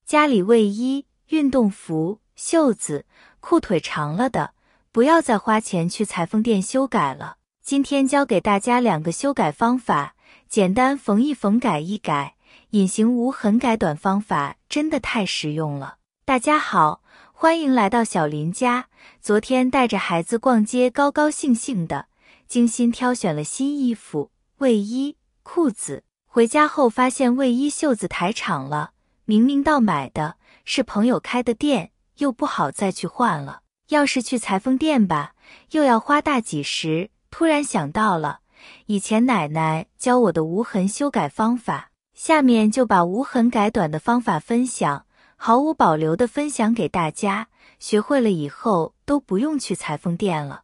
家里卫衣、运动服、袖子、裤腿长了的，不要再花钱去裁缝店修改了。今天教给大家2个修改方法，简单缝一缝改一改，隐形无痕改短方法真的太实用了。大家好，欢迎来到小林家。昨天带着孩子逛街，高高兴兴的，精心挑选了新衣服、卫衣、裤子。回家后发现卫衣袖子太长了，明明到买的是朋友开的店，又不好再去换了。要是去裁缝店吧，又要花大几十。突然想到了以前奶奶教我的无痕修改方法，下面就把无痕改短的方法分享，毫无保留地分享给大家，学会了以后都不用去裁缝店了。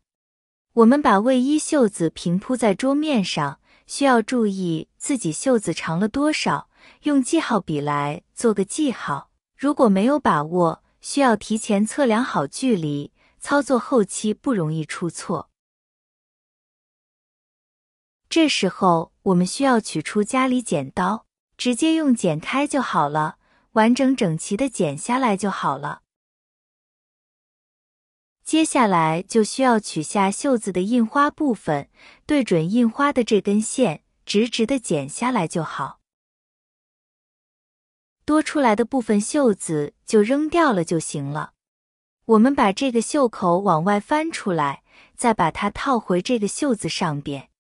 我们把卫衣袖子平铺在桌面上，需要注意自己袖子长了多少，用记号笔来做个记号。如果没有把握，需要提前测量好距离，操作后期不容易出错。这时候我们需要取出家里剪刀，直接用剪开就好了，完整整齐的剪下来就好了。接下来就需要取下袖子的印花部分，对准印花的这根线，直直的剪下来就好。多出来的部分袖子就扔掉了就行了。我们把这个袖口往外翻出来，再把它套回这个袖子上边。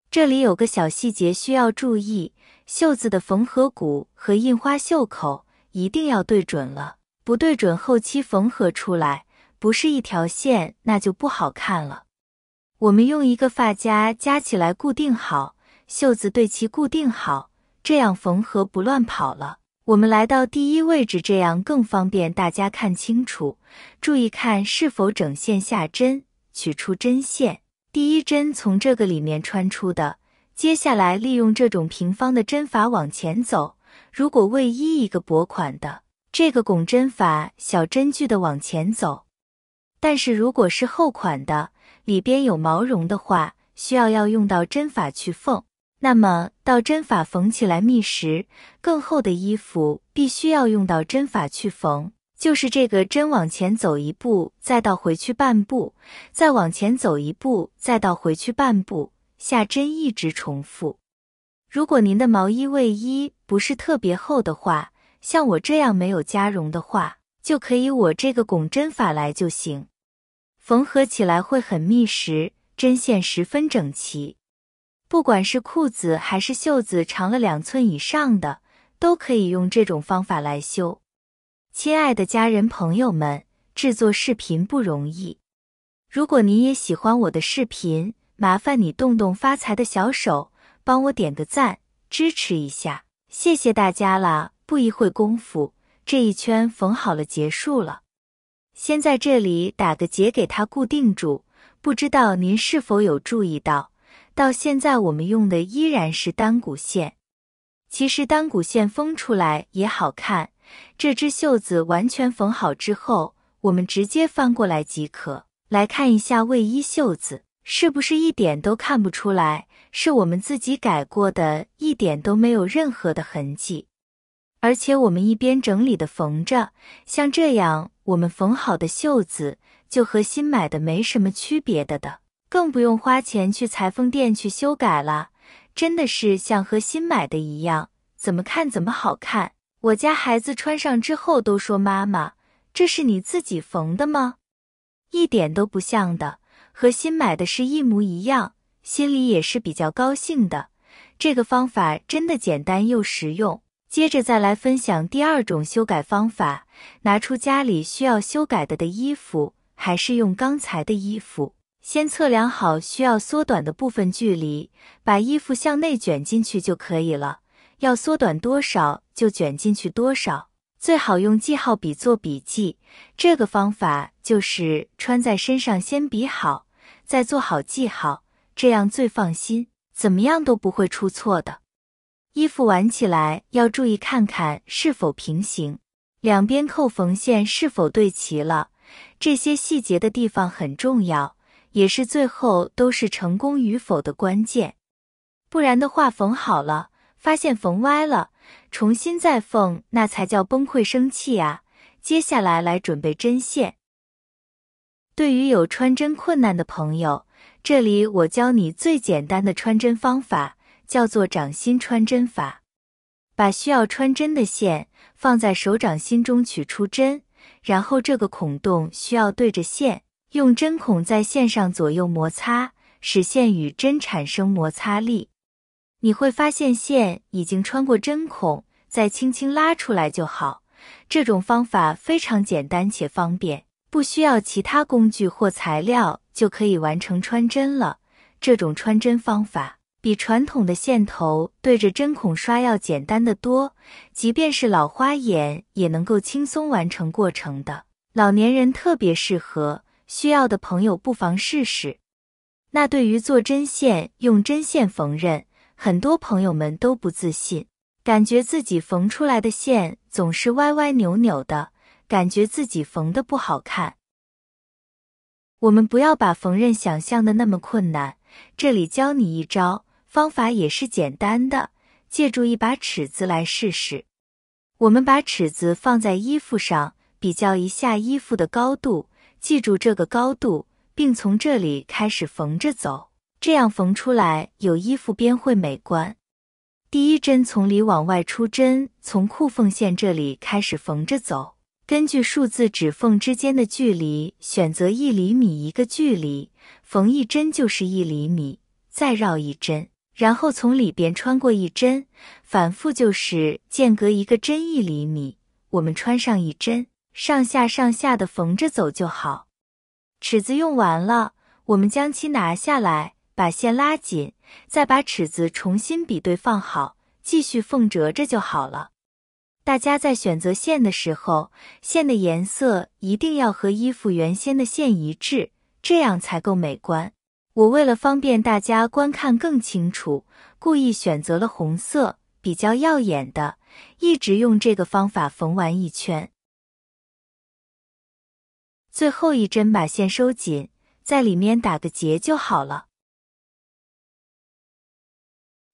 这里有个小细节需要注意，袖子的缝合骨和印花袖口一定要对准了，不对准后期缝合出来不是一条线，那就不好看了。我们用一个发夹夹起来固定好，袖子对齐固定好，这样缝合不乱跑了。我们来到第一位置，这样更方便大家看清楚。注意看是否整线下针，取出针线。第一针从这个里面穿出的，接下来利用这种平方的针法往前走。如果卫衣一个薄款的，这个拱针法小针距的往前走。但是如果是厚款的，里边有毛绒的话，需要用到针法去缝。那么到针法缝起来密实，更厚的衣服必须要用到针法去缝。就是这个针往前走一步，再倒回去半步，再往前走一步，再倒回去半步，下针一直重复。如果您的毛衣卫衣不是特别厚的话，像我这样没有加绒的话，就可以我这个拱针法来就行。缝合起来会很密实，针线十分整齐。不管是裤子还是袖子长了2寸以上的，都可以用这种方法来修。亲爱的家人朋友们，制作视频不容易。如果您也喜欢我的视频，麻烦你动动发财的小手，帮我点个赞，支持一下。谢谢大家啦！不一会功夫，这一圈缝好了，结束了。先在这里打个结给它固定住，不知道您是否有注意到，到现在我们用的依然是单股线。其实单股线缝出来也好看。这只袖子完全缝好之后，我们直接翻过来即可。来看一下卫衣袖子，是不是一点都看不出来？是我们自己改过的，一点都没有任何的痕迹。而且我们一边整理的缝着，像这样我们缝好的袖子就和新买的没什么区别的，更不用花钱去裁缝店去修改了，真的是像和新买的一样，怎么看怎么好看。我家孩子穿上之后都说，妈妈，这是你自己缝的吗？一点都不像的，和新买的是一模一样，心里也是比较高兴的。这个方法真的简单又实用。接着再来分享第2种修改方法，拿出家里需要修改的衣服，还是用刚才的衣服，先测量好需要缩短的部分距离，把衣服向内卷进去就可以了。要缩短多少就卷进去多少，最好用记号笔做笔记。这个方法就是穿在身上先比好，再做好记号，这样最放心，怎么样都不会出错的。衣服挽起来要注意看看是否平行，两边扣缝线是否对齐了，这些细节的地方很重要，也是最后都是成功与否的关键。不然的话，缝好了发现缝歪了，重新再缝，那才叫崩溃生气啊！接下来来准备针线。对于有穿针困难的朋友，这里我教你最简单的穿针方法，叫做掌心穿针法。把需要穿针的线放在手掌心中取出针，然后这个孔洞需要对着线，用针孔在线上左右摩擦，使线与针产生摩擦力。你会发现线已经穿过针孔，再轻轻拉出来就好。这种方法非常简单且方便，不需要其他工具或材料就可以完成穿针了。这种穿针方法比传统的线头对着针孔刷要简单得多，即便是老花眼也能够轻松完成过程的。老年人特别适合，需要的朋友不妨试试。那对于做针线用针线缝纫，很多朋友们都不自信，感觉自己缝出来的线总是歪歪扭扭的，感觉自己缝得不好看。我们不要把缝纫想象的那么困难，这里教你一招，方法也是简单的，借助一把尺子来试试。我们把尺子放在衣服上，比较一下衣服的高度，记住这个高度，并从这里开始缝着走，这样缝出来有衣服边会美观。第一针从里往外出针，从裤缝线这里开始缝着走，根据数字指缝之间的距离选择1厘米一个距离，缝一针就是1厘米，再绕一针，然后从里边穿过一针，反复就是间隔一个针1厘米，我们穿上一针，上下上下的缝着走就好。尺子用完了，我们将其拿下来，把线拉紧，再把尺子重新比对放好，继续缝折着就好了。大家在选择线的时候，线的颜色一定要和衣服原先的线一致，这样才够美观。我为了方便大家观看更清楚，故意选择了红色，比较耀眼的，一直用这个方法缝完一圈。最后一针把线收紧，在里面打个结就好了。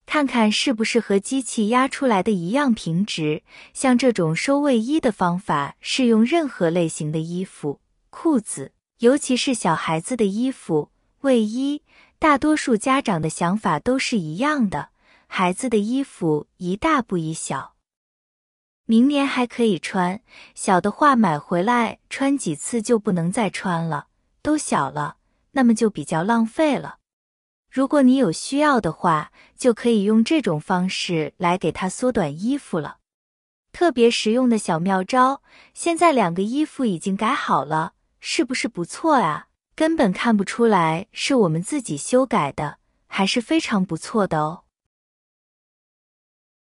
看看是不是和机器压出来的一样平直，像这种收卫衣的方法适用任何类型的衣服、裤子，尤其是小孩子的衣服、卫衣，大多数家长的想法都是一样的，孩子的衣服宜大不宜小。明年还可以穿，小的话买回来穿几次就不能再穿了，都小了，那么就比较浪费了。如果你有需要的话，就可以用这种方式来给它缩短衣服了。特别实用的小妙招，现在2个衣服已经改好了，是不是不错啊？根本看不出来是我们自己修改的，还是非常不错的哦。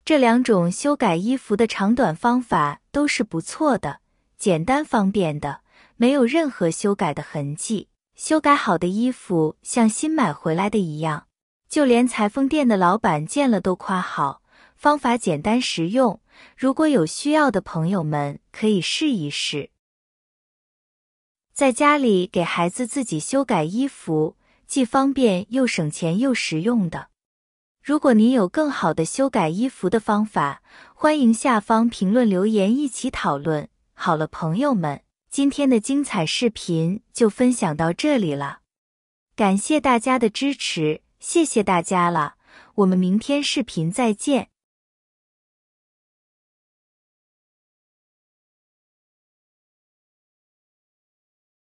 这2种修改衣服的长短方法都是不错的，简单方便的，没有任何修改的痕迹。修改好的衣服像新买回来的一样，就连裁缝店的老板见了都夸好，方法简单实用，如果有需要的朋友们可以试一试。在家里给孩子自己修改衣服，既方便又省钱又实用的。如果你有更好的修改衣服的方法，欢迎下方评论留言一起讨论。好了，朋友们，今天的精彩视频就分享到这里了，感谢大家的支持，谢谢大家了，我们明天视频再见。